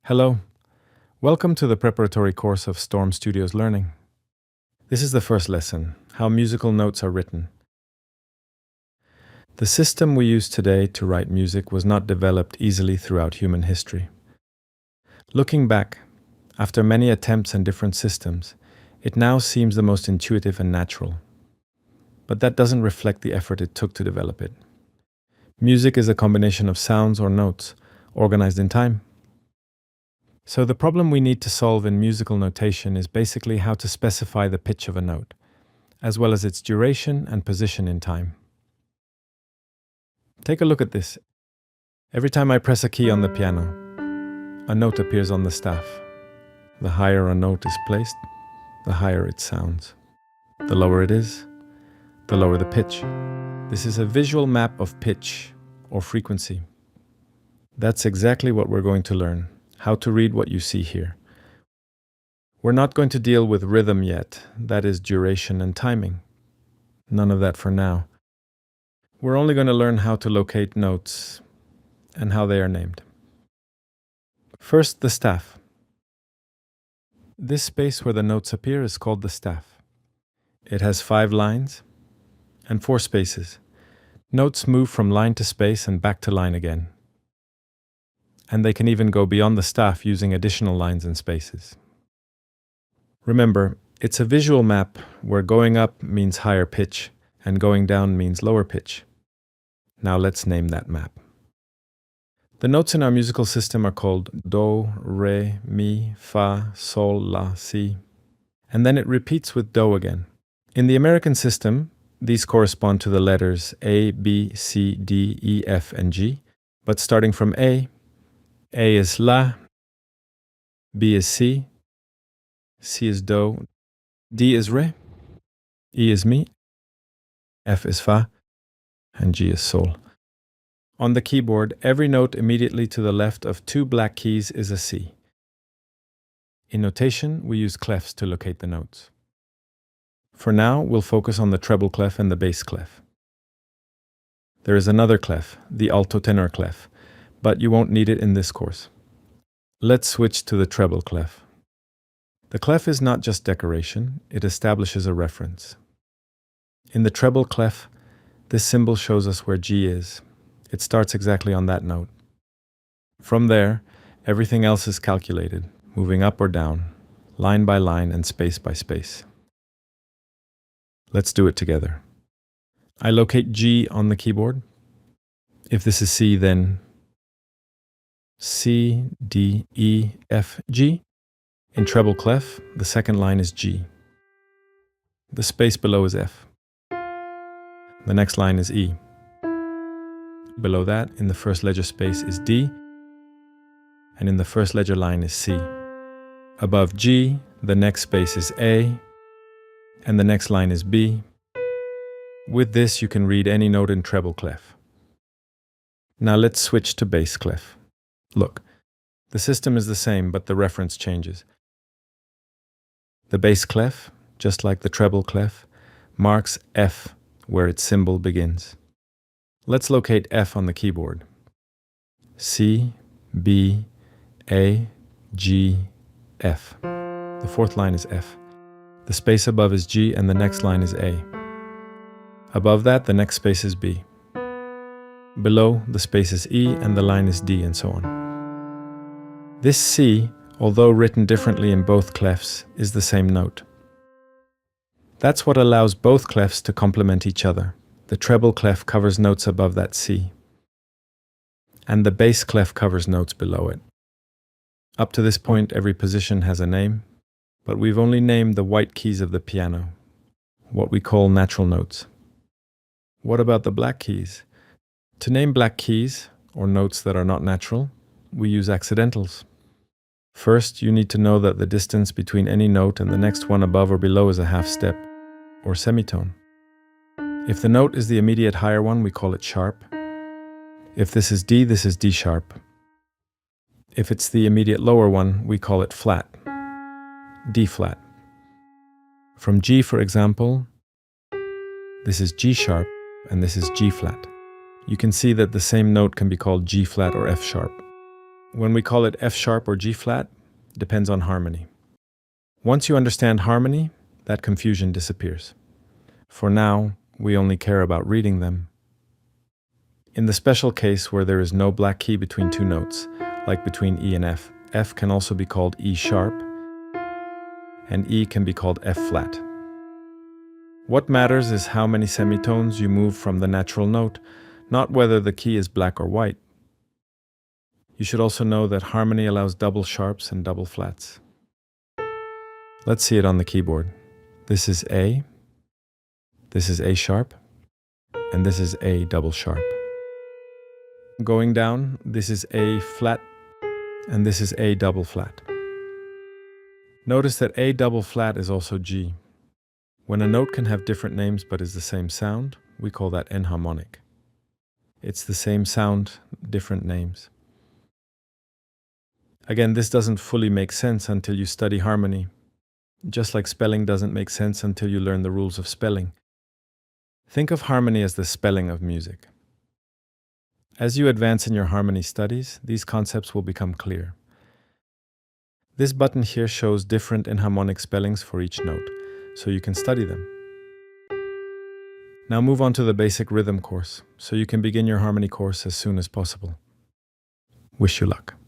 Hello, welcome to the preparatory course of Storm Studios Learning. This is the first lesson, how musical notes are written. The system we use today to write music was not developed easily throughout human history. Looking back, after many attempts and different systems, it now seems the most intuitive and natural. But that doesn't reflect the effort it took to develop it. Music is a combination of sounds or notes, organized in time. So the problem we need to solve in musical notation is basically how to specify the pitch of a note, as well as its duration and position in time. Take a look at this. Every time I press a key on the piano, a note appears on the staff. The higher a note is placed, the higher it sounds. The lower it is, the lower the pitch. This is a visual map of pitch or frequency. That's exactly what we're going to learn. How to read what you see here. We're not going to deal with rhythm yet, that is duration and timing. None of that for now. We're only going to learn how to locate notes and how they are named. First, the staff. This space where the notes appear is called the staff. It has 5 lines and 4 spaces. Notes move from line to space and back to line again. And they can even go beyond the staff using additional lines and spaces. Remember, it's a visual map where going up means higher pitch and going down means lower pitch. Now let's name that map. The notes in our musical system are called Do, Re, Mi, Fa, Sol, La, Si. And then it repeats with Do again. In the American system, these correspond to the letters A, B, C, D, E, F, and G. But starting from A is La, B is Si, C is Do, D is Re, E is Mi, F is Fa, and G is Sol. On the keyboard, every note immediately to the left of 2 black keys is a C. In notation, we use clefs to locate the notes. For now, we'll focus on the treble clef and the bass clef. There is another clef, the alto tenor clef, but you won't need it in this course. Let's switch to the treble clef. The clef is not just decoration, it establishes a reference. In the treble clef, this symbol shows us where G is. It starts exactly on that note. From there, everything else is calculated, moving up or down, line by line and space by space. Let's do it together. I locate G on the keyboard. If this is C, then C, D, E, F, G. In treble clef, the second line is G. The space below is F. The next line is E. Below that, in the first ledger space is D, and in the first ledger line is C. Above G, the next space is A, and the next line is B. With this, you can read any note in treble clef. Now let's switch to bass clef. Look, the system is the same, but the reference changes. The bass clef, just like the treble clef, marks F where its symbol begins. Let's locate F on the keyboard. C, B, A, G, F. The fourth line is F. The space above is G and the next line is A. Above that, the next space is B. Below, the space is E and the line is D, and so on. This C, although written differently in both clefs, is the same note. That's what allows both clefs to complement each other. The treble clef covers notes above that C, and the bass clef covers notes below it. Up to this point, every position has a name, but we've only named the white keys of the piano, what we call natural notes. What about the black keys? To name black keys, or notes that are not natural, we use accidentals. First, you need to know that the distance between any note and the next one above or below is a half step, or semitone. If the note is the immediate higher one, we call it sharp. If this is D, this is D sharp. If it's the immediate lower one, we call it flat, D flat. From G, for example, this is G sharp and this is G flat. You can see that the same note can be called G flat or F sharp. When we call it F sharp or G flat, depends on harmony. Once you understand harmony, that confusion disappears. For now, we only care about reading them. In the special case where there is no black key between two notes, like between E and F, F can also be called E sharp, and E can be called F flat. What matters is how many semitones you move from the natural note, not whether the key is black or white. You should also know that harmony allows double sharps and double flats. Let's see it on the keyboard. This is A, this is A sharp, and this is A double sharp. Going down, this is A flat, and this is A double flat. Notice that A double flat is also G. When a note can have different names but is the same sound, we call that enharmonic. It's the same sound, different names. Again, this doesn't fully make sense until you study harmony, just like spelling doesn't make sense until you learn the rules of spelling. Think of harmony as the spelling of music. As you advance in your harmony studies, these concepts will become clear. This button here shows different enharmonic spellings for each note, so you can study them. Now move on to the basic rhythm course, so you can begin your harmony course as soon as possible. Wish you luck.